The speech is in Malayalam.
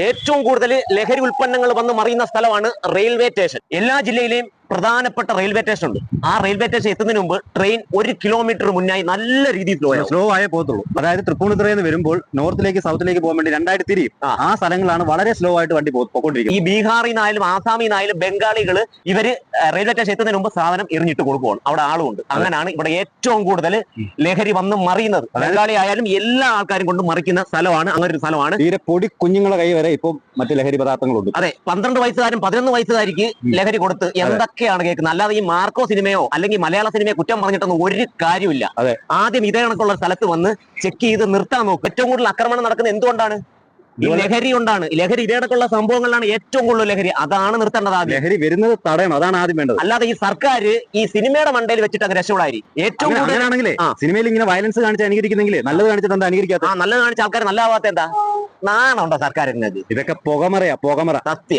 ഏറ്റവും കൂടുതൽ ലഹരി ഉൽപ്പന്നങ്ങൾ വന്ന് മറിയുന്ന സ്ഥലമാണ് റെയിൽവേ സ്റ്റേഷൻ. എല്ലാ ജില്ലയിലെയും പ്രധാനപ്പെട്ട റെയിൽവേ സ്റ്റേഷൻ ഉണ്ട്. ആ റെയിൽവേ സ്റ്റേഷൻ എത്തുന്നതിന് മുമ്പ് ട്രെയിൻ 1 കിലോമീറ്റർ മുന്നായി നല്ല രീതിയിൽ സ്ലോ ആയേ പോകത്തുള്ളൂ. അതായത് തൃപ്പൂണിത്തുറയിൽ നിന്ന് വരുമ്പോൾ നോർത്തിലേക്ക് സൗത്തിലേക്ക് പോകാൻ വേണ്ടി രണ്ടായിട്ട് തിരിയും. ആ സ്ഥലങ്ങളാണ് വളരെ സ്ലോ ആയിട്ട് വണ്ടി പോയിക്കൊണ്ടിരിക്കുന്നത്. ഈ ബീഹാറിൽ നിന്നായാലും ആസാമിൽ നിന്നായാലും ബംഗാളികൾ ഇവര് റെയിൽവേ സ്റ്റേഷൻ എത്തുന്നതിന് മുമ്പ് സാധനം എറിഞ്ഞിട്ട് കൊടുക്കുകയാണ്. അവിടെ ആളുമുണ്ട്. അങ്ങനെയാണ് ഇവിടെ ഏറ്റവും കൂടുതൽ ലഹരി വന്ന് മറിയുന്നത്. ബംഗാളി ആയാലും എല്ലാ ആൾക്കാരും കൊണ്ട് മറിക്കുന്ന സ്ഥലമാണ്. അങ്ങനെ ഒരു സ്ഥലമാണ്. തീരെ പൊടി കുഞ്ഞുങ്ങളെ കൈ വരെ ഇപ്പം മറ്റു ലഹരി പദാർത്ഥങ്ങളുണ്ട്. അതെ, 12 വയസ്സുകാരും 11 വയസ്സുകാരിക്ക് ലഹരി കൊടുത്ത് എന്തൊക്കെയാണ് കേൾക്കുന്നത്. അല്ലാതെ ഈ മാർക്കോ സിനിമയോ അല്ലെങ്കിൽ മലയാള സിനിമയോ കുറ്റം പറഞ്ഞിട്ടൊന്നും ഒരു കാര്യമില്ല. ആദ്യം ഇതേ കണക്കുള്ള സ്ഥലത്ത് വന്ന് ചെക്ക് ചെയ്ത് നിർത്താൻ നോക്കും. ഏറ്റവും കൂടുതൽ ആക്രമണം നടക്കുന്നത് എന്തുകൊണ്ടാണ്? ഈ ലഹരി കൊണ്ടാണ്. ലഹരി ഇതേ കണക്കുള്ള സംഭവങ്ങളിലാണ് ഏറ്റവും കൂടുതൽ ലഹരി. അതാണ് നിർത്തേണ്ടത്. ആദ്യം ലഹരി വരുന്നത് തടയണം. അതാണ് ആദ്യം വേണ്ടത്. അല്ലാതെ ഈ സർക്കാർ ഈ സിനിമയുടെ മണ്ടയിൽ വെച്ചിട്ട് അത് രക്ഷപ്പെടായിരിക്കും. ഏറ്റവും കൂടുതലാണെങ്കിലേ സിനിമയിൽ ഇങ്ങനെ വയലൻസ് കാണിച്ച് അനുകരിക്കുന്നെങ്കിൽ നല്ലത് കാണിച്ചിട്ട് എന്താ അനുകരിക്കാത്ത? നല്ലത് കാണിച്ച ആൾക്കാർ നല്ലതാവാത്ത എന്താ? നാണുണ്ടോ സർക്കാരിന്? ഇതൊക്കെ പുകമറയാ, പുകമറ. സത്യം.